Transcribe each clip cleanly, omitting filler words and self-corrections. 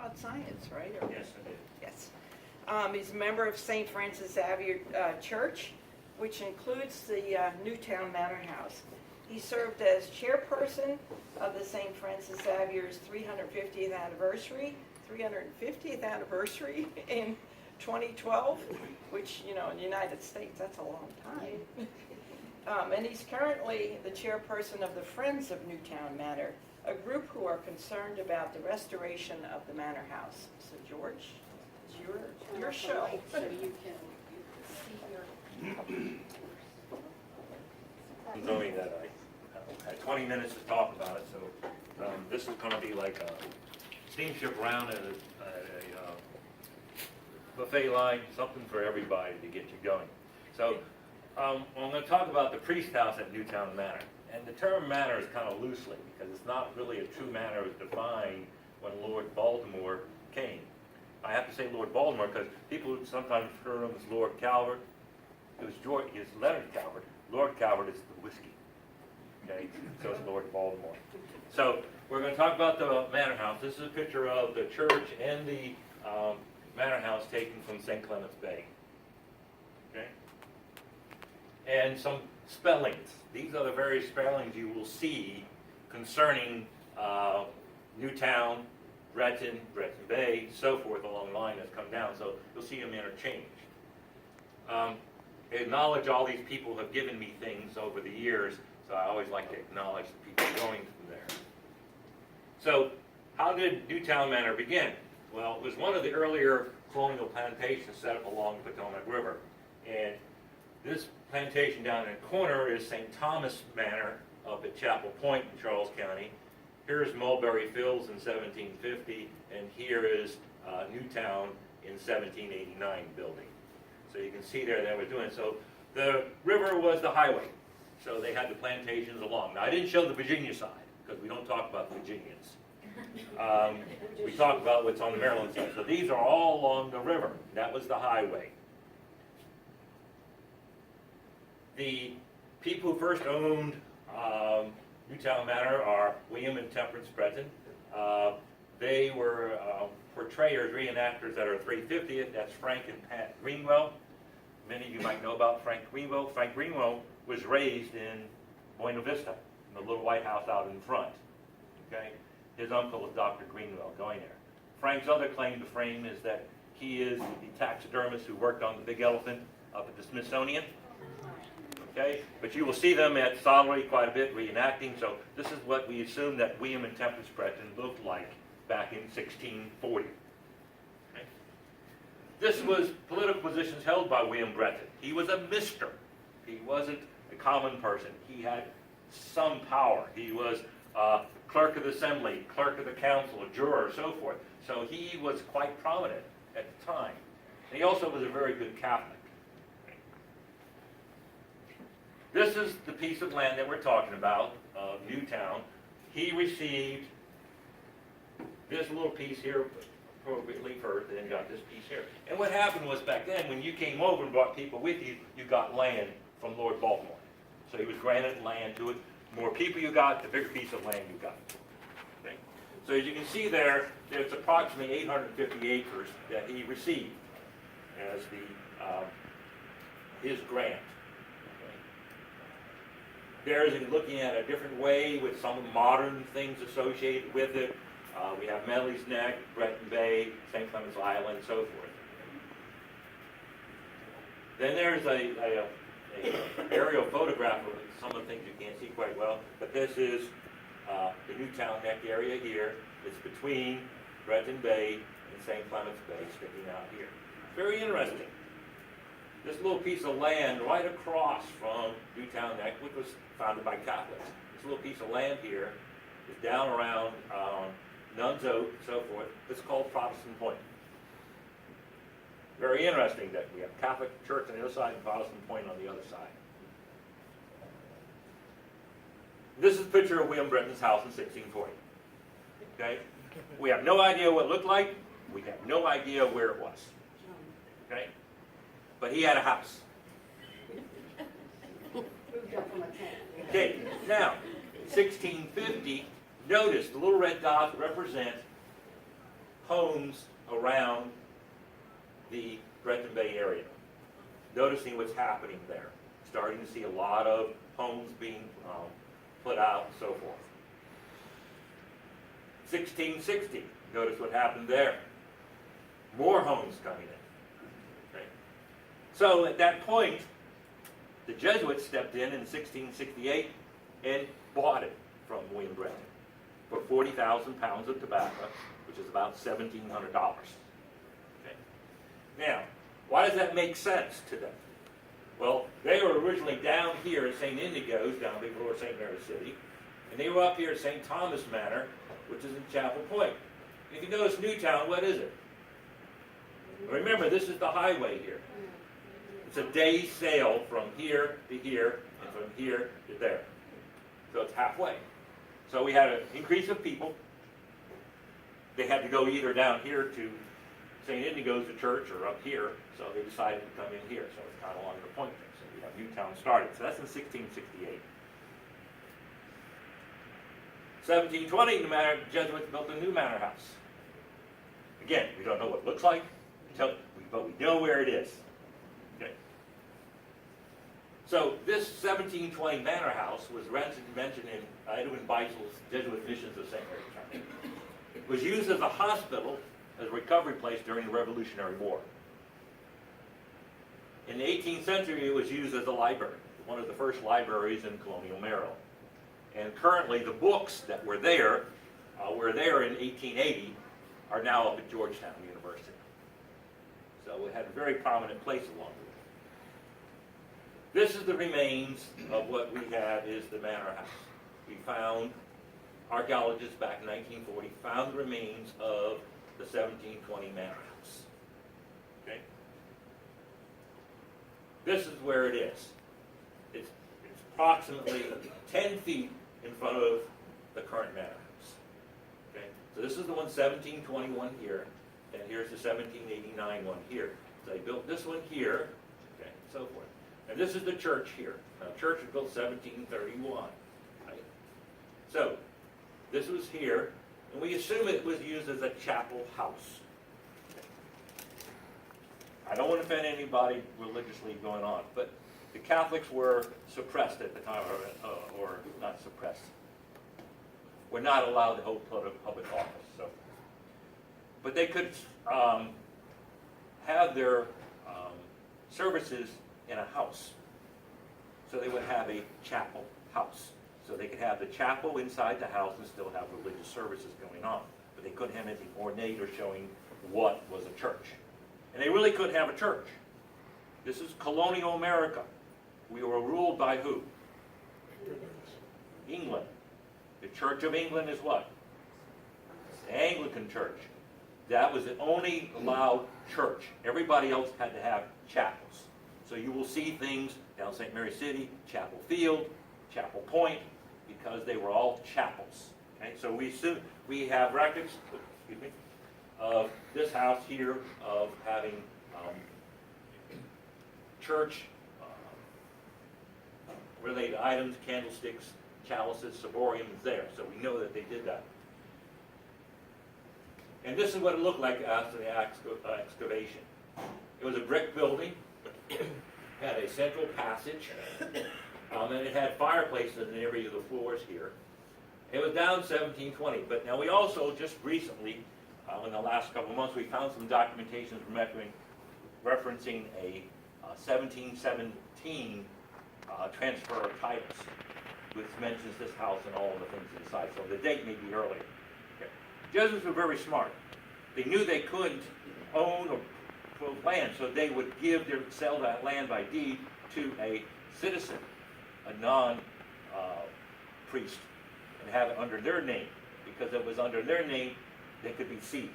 taught science, right? Or- Yes, I did. Yes. He's a member of St. Francis Xavier Church, which includes the Newtowne Manor House. He served as chairperson of the St. Francis Xavier's 350th anniversary in 2012, which, you know, in the United States, that's a long time. And he's currently the chairperson of the Friends of Newtowne Manor, a group who are concerned about the restoration of the Manor House. So George, it's your show. So you can see your. It's only that I had 20 minutes to talk about it, so this is going to be like a steamship round at a buffet line, something for everybody to get you going. So I'm going to talk about the priest house at Newtowne Manor. And the term manor is kind of loosely, because it's not really a true manor as defined when Lord Baltimore came. I have to say Lord Baltimore because people sometimes refer to him as Lord Calvert. It was Leonard Calvert. Lord Calvert is the whiskey. Okay, so it's Lord Baltimore. So we're going to talk about the Manor House. This is a picture of the church and the Manor House taken from St. Clement's Bay. Okay, and some spellings. These are the various spellings you will see concerning Newtown, Breton Bay, so forth along the line that's come down. So you'll see them interchange. Acknowledge all these people have given me things over the years, so I always like to acknowledge the people going from there. So how did Newtowne Manor begin? Well, it was one of the earlier colonial plantations set up along the Potomac River. And this plantation down in the corner is St. Thomas Manor up at Chapel Point in Charles County. Here's Mulberry Fields in 1750, and here is Newtowne in 1789 building. So you can see there they were doing it. So the river was the highway. So they had the plantations along. Now I didn't show the Virginia side because we don't talk about the Virginians. We talk about what's on the Maryland side. So these are all along the river. That was the highway. The people who first owned Newtowne Manor are William and Temperance Breton. They were portrayers, reenactors that are 350th. That's Frank and Pat Greenwell. Many of you might know about Frank Greenwell. Frank Greenwell was raised in Buena Vista, in the little White House out in front. Okay, his uncle was Dr. Greenwell, going there. Frank's other claim to fame is that he is the taxidermist who worked on the big elephant up at the Smithsonian. Okay, but you will see them at Sollery quite a bit reenacting. So this is what we assume that William and Temperance Breton looked like back in 1640. Okay. This was political positions held by William Breton. He was a mister. He wasn't a common person. He had some power. He was clerk of the assembly, clerk of the council, a juror, so forth. So he was quite prominent at the time. And he also was a very good Catholic. This is the piece of land that we're talking about, Newtowne. He received this little piece here appropriately first, and then got this piece here. And what happened was back then, when you came over and brought people with you, you got land from Lord Baltimore. So he was granted land to it. The more people you got, the bigger piece of land you got. Okay? So as you can see there, there's approximately 850 acres that he received as his grant. There's looking at a different way with some modern things associated with it. We have Medley's Neck, Breton Bay, St. Clement's Island, so forth. Then there's a aerial photograph of some of the things you can't see quite well, but this is the Newtowne Neck area here. It's between Breton Bay and St. Clement's Bay, sticking out here. Very interesting. This little piece of land right across from Newtowne Neck, which was founded by Catholics. This little piece of land here is down around Nuns Oak, so forth. It's called Protestant Point. Very interesting that we have Catholic Church on the other side and Protestant Point on the other side. This is a picture of William Breton's house in 1640. Okay? We have no idea what it looked like. We have no idea where it was. Okay? But he had a house. Okay, now, 1650, notice the little red dots represent homes around the Brenton Bay area, noticing what's happening there, starting to see a lot of homes being put out and so forth. 1660, notice what happened there. More homes coming in. Okay. So at that point, the Jesuits stepped in 1668 and bought it from William Brenton for 40,000 pounds of tobacco, which is about $1,700. Okay. Now, why does that make sense to them? Well, they were originally down here at St. Indigo's, down before St. Mary's City, and they were up here at St. Thomas Manor, which is in Chapel Point. If you notice Newtowne, what is it? Remember, this is the highway here. It's a day's sail from here to here, and from here to there. So it's halfway. So we had an increase of people. They had to go either down here to St. Indigo's, the church, or up here, so they decided to come in here. So it's kind of along the point there. So we have Newtowne started. So that's in 1668. 1720, the Jesuits built a new Manor House. Again, we don't know what it looks like, but we know where it is. Okay. So this 1720 Manor House was mentioned in Edwin Beissel's Jesuit Missions of St. Mary's. It was used as a hospital, as a recovery place during the Revolutionary War. In the 18th century, it was used as a library, one of the first libraries in colonial Maryland. And currently, the books that were there in 1880, are now up at Georgetown University. So it had a very prominent place along the way. This is the remains of what we have is the Manor House. We found, archaeologists back in 1940 found the remains of the 1720 Manor House. Okay? This is where it is. It's approximately 10 feet in front of the current Manor House. Okay? So this is the one 1721 here, and here's the 1789 one here. So they built this one here, okay, and so forth. And this is the church here. Now, the church was built 1731. Right? So this was here, and we assume it was used as a chapel house. Okay. I don't want to offend anybody religiously going on, but the Catholics were suppressed at the time, or not suppressed. Were not allowed to hold public office. So, but they could have their services in a house. So they would have a chapel house. So they could have the chapel inside the house and still have religious services going on. But they couldn't have anything ornate or showing what was a church. And they really couldn't have a church. This is colonial America. We were ruled by who? England. The Church of England is what? The Anglican Church. That was the only allowed church. Everybody else had to have chapels. So you will see things down St. Mary's City, Chapel Field, Chapel Point, because they were all chapels. Okay? So we have records, excuse me, of this house here of having church related items, candlesticks, chalices, ciboriums there. So we know that they did that. And this is what it looked like after the excavation. It was a brick building, had a central passage, and it had fireplaces in every of the floors here. It was down 1720, but now we also just recently, in the last couple of months, we found some documentation referencing a 1717 transfer of titles, which mentions this house and all of the things inside. So the date may be earlier. Okay. Jesuits were very smart. They knew they couldn't own or put land, so they would sell that land by deed to a citizen, a non-priest, and have it under their name. Because if it was under their name, they could be seized.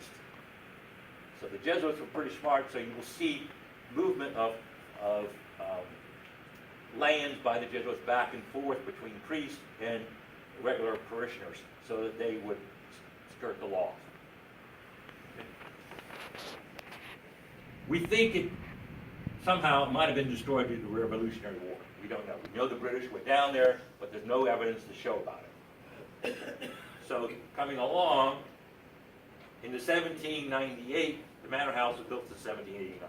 So the Jesuits were pretty smart, so you will see movement of lands by the Jesuits back and forth between priests and regular parishioners so that they would skirt the law. We think it somehow might have been destroyed due to the Revolutionary War. We don't know. We know the British were down there, but there's no evidence to show about it. So coming along, In the 1798, the Manor House was built in 1789.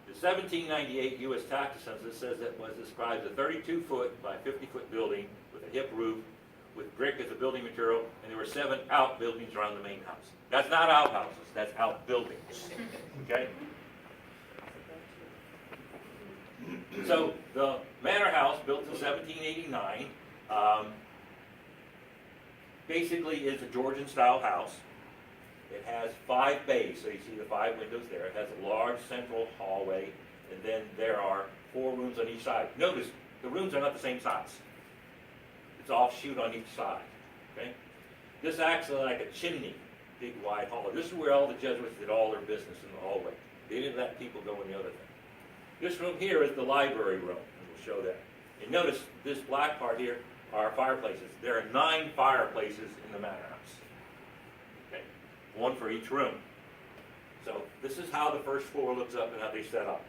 The 1798 U.S. tax census says it was described as a 32-foot by 50-foot building with a hip roof, with brick as a building material, and there were 7 outbuildings around the main house. That's not outhouses, that's outbuildings. Okay? So the Manor House, built in 1789, basically is a Georgian-style house. It has 5 bays, so you see the 5 windows there. It has a large central hallway, and then there are 4 rooms on each side. Notice, the rooms are not the same size. It's offshoot on each side, okay? This acts like a chimney, big wide hall. This is where all the Jesuits did all their business, in the hallway. They didn't let people go in the other thing. This room here is the library room, and we'll show that. And notice, this black part here are fireplaces. There are 9 fireplaces in the Manor House. Okay, 1 for each room. So this is how the first floor looks up and how they set up.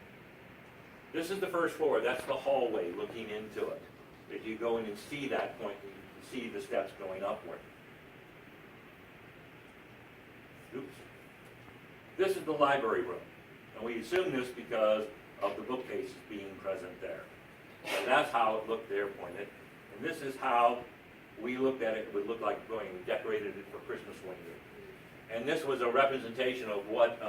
This is the first floor. That's the hallway looking into it. If you go in and see that point, you can see the steps going upward. Oops. This is the library room. And we assume this because of the bookcases being present there. And that's how it looked there pointed. And this is how we looked at it. It would look like going and decorated it for Christmas one year. And this was a representation of what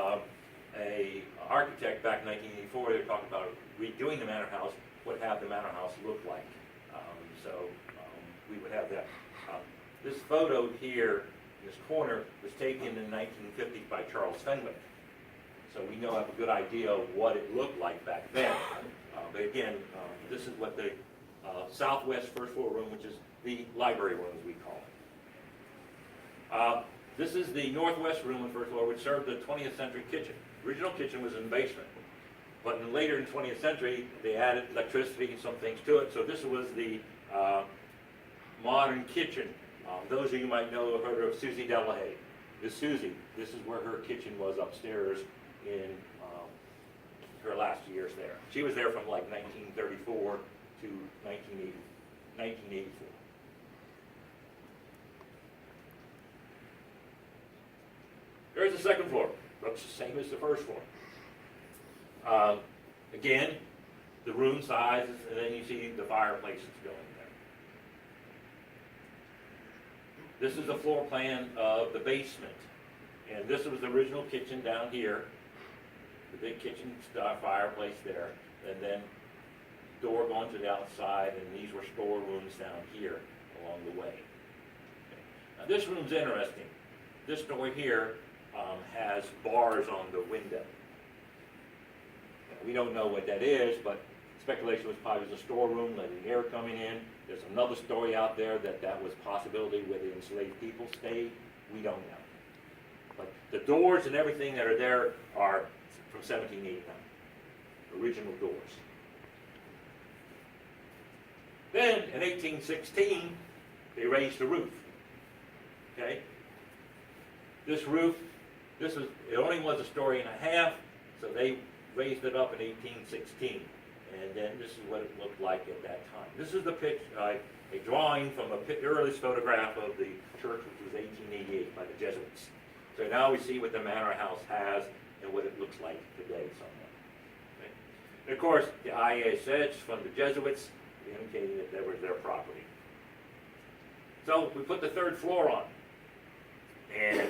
a architect back in 1984, they were talking about redoing the Manor House, would have the Manor House look like. We would have that. This photo here, this corner, was taken in the 1950s by Charles Fenwick. So we now have a good idea of what it looked like back then. But again, this is what the southwest first floor room, which is the library room, as we call it. This is the northwest room on the first floor, which served the 20th century kitchen. The original kitchen was in the basement. But later in the 20th century, they added electricity and some things to it. So this was the modern kitchen. Those of you might know have heard of Susie Delahaye. This Susie, this is where her kitchen was upstairs in her last years there. She was there from like 1934 to 1984. There's the second floor. Looks the same as the first floor. Again, the room sizes, and then you see the fireplaces going there. This is the floor plan of the basement. And this was the original kitchen down here. The big kitchen fireplace there. And then door going to the outside, and these were storerooms down here along the way. Okay. Now this room's interesting. This door here has bars on the window. Now, we don't know what that is, but speculation was probably it was a storeroom, letting air coming in. There's another story out there that was possibility where the enslaved people stayed. We don't know. But the doors and everything that are there are from 1789, original doors. Then, in 1816, they raised the roof. Okay? This roof, it only was a story and a half, so they raised it up in 1816. And then this is what it looked like at that time. This is the a drawing from the earliest photograph of the church, which was 1888 by the Jesuits. So now we see what the Manor House has and what it looks like today somewhat. Okay? And of course, the ISH from the Jesuits indicating that that was their property. So we put the third floor on. And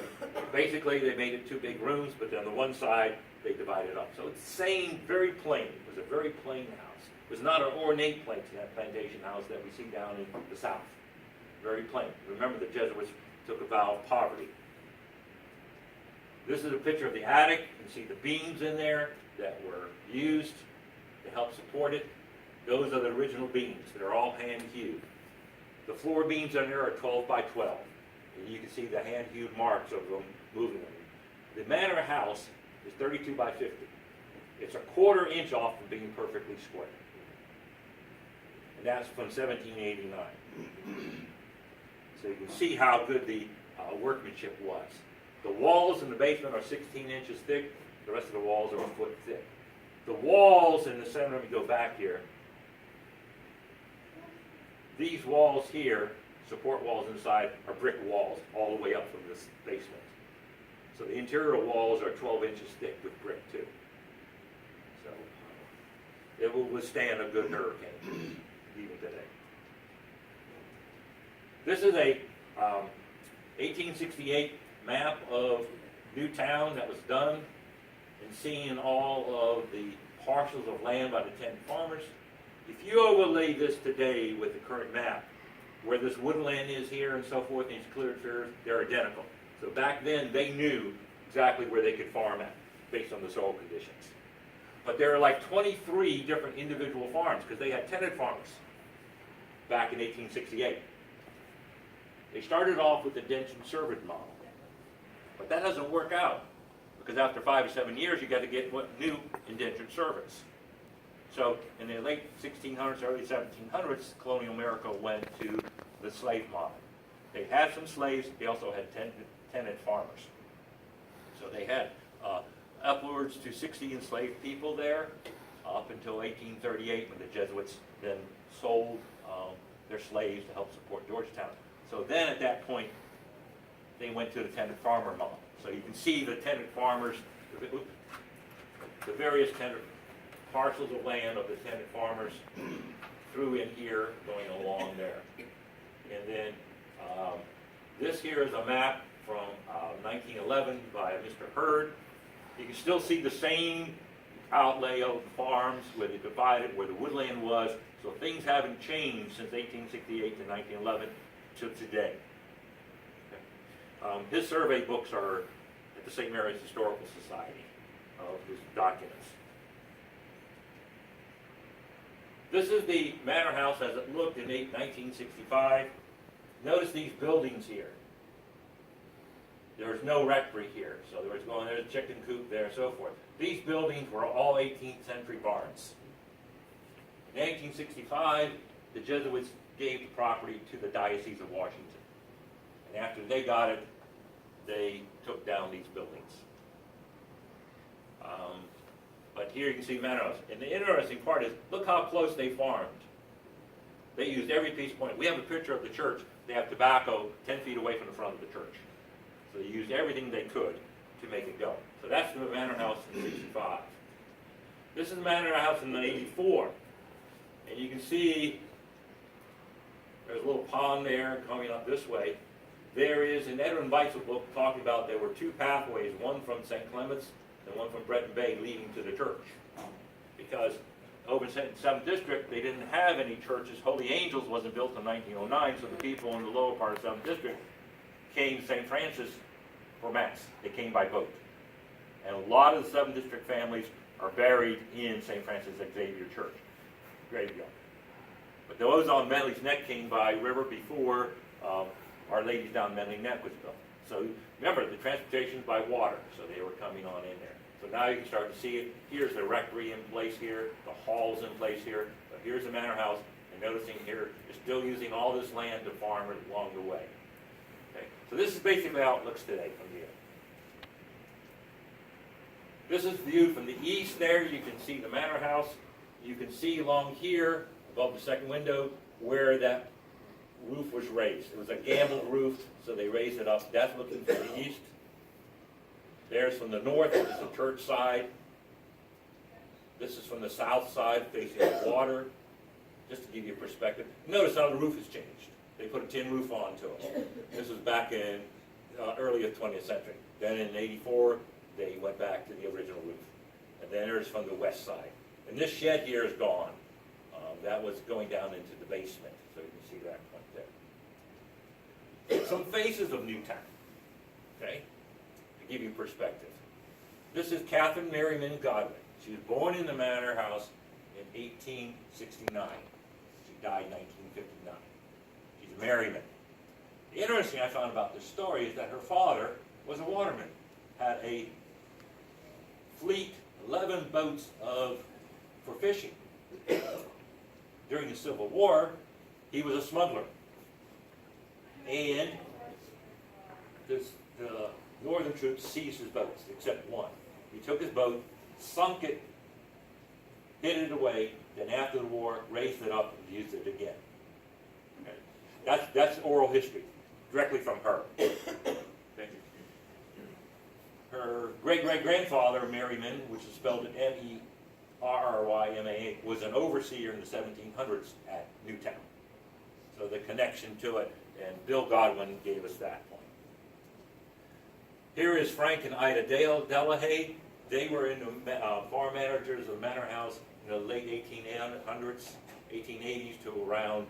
basically they made it 2 big rooms, but on the one side they divided up. So it's the same, very plain. It was a very plain house. It was not an ornate plantation house that we see down in the south. Very plain. Remember, the Jesuits took a vow of poverty. This is a picture of the attic. You can see the beams in there that were used to help support it. Those are the original beams. They're all hand-hewed. The floor beams in there are 12 by 12. And you can see the hand-hewed marks of them moving them. The Manor House is 32 by 50. It's a 1/4 inch off from being perfectly square. And that's from 1789. So you can see how good the workmanship was. The walls in the basement are 16 inches thick. The rest of the walls are a foot thick. The walls in the center, let me go back here. These walls here, support walls inside, are brick walls all the way up from this basement. So the interior walls are 12 inches thick with brick too. So it will withstand a good hurricane, even today. This is a 1868 map of Newtowne that was done, and seeing all of the parcels of land by the tenant farmers. If you overlay this today with the current map, where this woodland is here and so forth, and these cleared fields, they're identical. So back then, they knew exactly where they could farm at, based on the soil conditions. But there are like 23 different individual farms, because they had tenant farmers back in 1868. They started off with the indentured servant model. But that doesn't work out, because after 5 or 7 years, you got to get new indentured servants. So in the late 1600s, early 1700s, colonial America went to the slave model. They had some slaves, they also had tenant farmers. So they had upwards to 60 enslaved people there up until 1838, when the Jesuits then sold their slaves to help support Georgetown. So then at that point, they went to the tenant farmer model. So you can see the tenant farmers, the various tenant parcels of land of the tenant farmers through in here, going along there. And then this here is a map from 1911 by Mr. Hurd. You can still see the same outlay of the farms where they divided, where the woodland was. So things haven't changed since 1868 to 1911 to today. Okay. His survey books are at the St. Mary's Historical Society of his documents. This is the Manor House as it looked in 1965. Notice these buildings here. There was no rectory here, so there's a chicken coop there and so forth. These buildings were all 18th century barns. In 1865, the Jesuits gave the property to the Diocese of Washington. And after they got it, they took down these buildings. But here you can see Manor House. And the interesting part is, look how close they farmed. They used every piece of point. We have a picture of the church. They have tobacco 10 feet away from the front of the church. So they used everything they could to make it go. So that's the Manor House in 65. This is the Manor House in 84. And you can see there's a little pond there coming up this way. There is an Edwin Beitzel book talking about there were two pathways, one from St. Clement's and one from Breton Bay leading to the church. Because over in 7th District, they didn't have any churches. Holy Angels wasn't built in 1909, so the people in the lower part of 7th District came to St. Francis for Mass. They came by boat. And a lot of the 7th District families are buried in St. Francis Xavier Church graveyard. But those on Medley's Neck came by river before Our Lady's Down Medley Neck was built. So remember, the transportation's by water, so they were coming on in there. So now you can start to see it. Here's the rectory in place here, the hall's in place here. But here's the Manor House, and noticing here, you're still using all this land to farm it along the way. Okay. So this is basically how it looks today from here. This is the view from the east there. You can see the Manor House. You can see along here, above the second window, where that roof was raised. It was a gambled roof, so they raised it up. That's looking from the east. There's from the north, this is the church side. This is from the south side, facing the water, just to give you a perspective. Notice how the roof has changed. They put a tin roof onto it. This was back in early 20th century. Then in 84, they went back to the original roof. And then there's from the west side. And this shed here is gone. That was going down into the basement, so you can see that point there. Some faces of Newtown, okay, to give you perspective. This is Catherine Merriman Godwin. She was born in the Manor House in 1869. She died in 1959. She's a Merriman. The interesting thing I found about this story is that her father was a waterman, had a fleet, 11 boats for fishing. During the Civil War, he was a smuggler. And the northern troops seized his boats, except one. He took his boat, sunk it, hid it away, then after the war, raised it up and used it again. Okay. That's oral history, directly from her. Okay. her great-great-grandfather, Merriman, which is spelled M-E-R-R-Y-M-A, was an overseer in the 1700s at Newtowne. So the connection to it, and Bill Godwin gave us that point. Here is Frank and Ida Delahaye. They were in the farm managers of the Manor House in the late 1800s, 1880s to around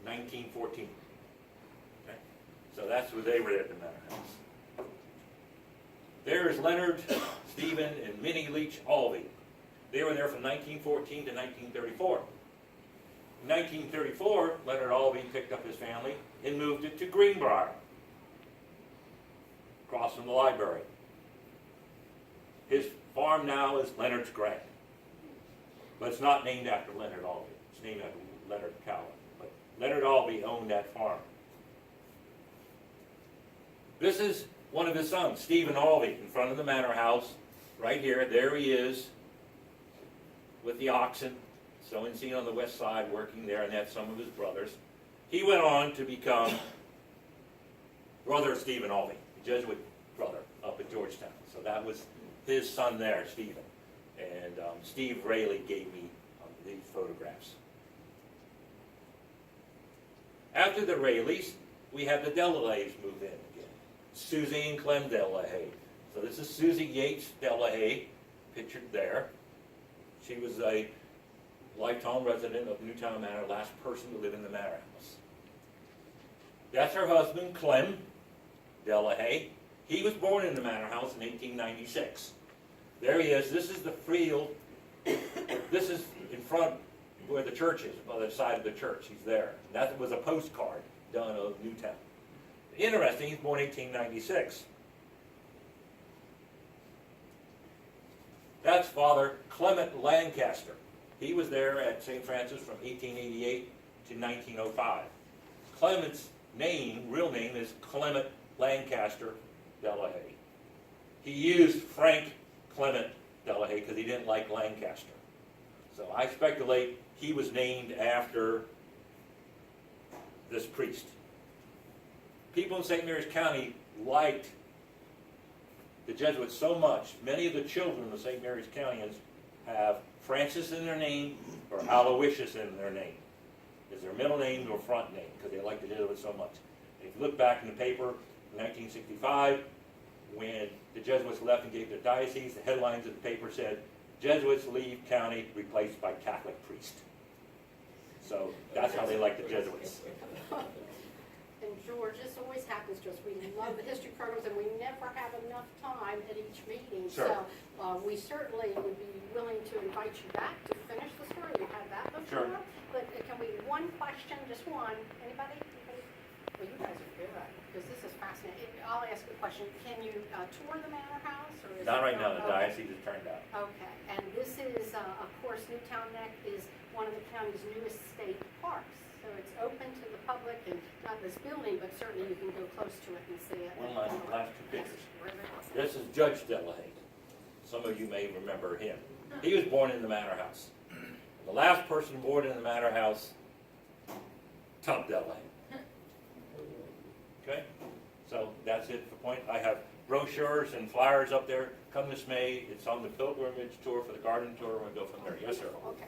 1914. Okay? So that's where they were at the Manor House. There's Leonard, Stephen, and Minnie Leach Alvey. They were there from 1914 to 1934. In 1934, Leonard Alvey picked up his family and moved it to Greenbrier, across from the library. His farm now is Leonard's Grant, but it's not named after Leonard Alvey. It's named after Leonard Cowan. But Leonard Alvey owned that farm. This is one of his sons, Stephen Alvey, in front of the Manor House, right here. There he is with the oxen, sowing seed on the west side, working there, and that's some of his brothers. He went on to become brother of Stephen Alvey, the Jesuit brother up at Georgetown. So that was his son there, Stephen. And Steve Rayleigh gave me these photographs. After the Rayleighs, we had the Delahays move in again. Susie and Clem Delahaye. So this is Susie Yates Delahaye, pictured there. She was a lifetime resident of Newtowne Manor, last person to live in the Manor House. That's her husband, Clem Delahaye. He was born in the Manor House in 1896. There he is. This is the field. This is in front where the church is, by the side of the church. He's there. And that was a postcard done of Newtowne. Interesting, he's born 1896. That's Father Clement Lancaster. He was there at St. Francis from 1888 to 1905. Clement's name, real name, is Clement Lancaster Delahaye. He used Frank Clement Delahaye because he didn't like Lancaster. So I speculate he was named after this priest. People in St. Mary's County liked the Jesuits so much, many of the children of St. Mary's Countyans have Francis in their name or Aloysius in their name. Is their middle name or front name, because they liked the Jesuits so much. If you look back in the paper in 1965, when the Jesuits left and gave their diocese, the headlines of the paper said, Jesuits leave county replaced by Catholic priest. So that's how they like the Jesuits. And George, this always happens to us. We love the history programs and we never have enough time at each meeting. Sure. So we certainly would be willing to invite you back to finish the story. We had that before. Sure. But can we, one question, just one. Anybody? Well, you guys are good, because this is fascinating. I'll ask a question. Can you tour the Manor House? Or is Not it right now, the okay. diocese is turned out. Okay, and this is, of course, Newtowne Neck is one of the county's newest state parks. So it's open to the public, and not this building, but certainly you can go close to it and see it. One last two pictures. Yes, really awesome. This is Judge Delahaye. Some of you may remember him. He was born in the Manor House. The last person born in the Manor House, Tom Delahaye. Okay? So that's it for point. I have brochures and flyers up there. Come this May. It's on the pilgrimage tour for the garden tour. We'll go from there. Yes, sir. Okay.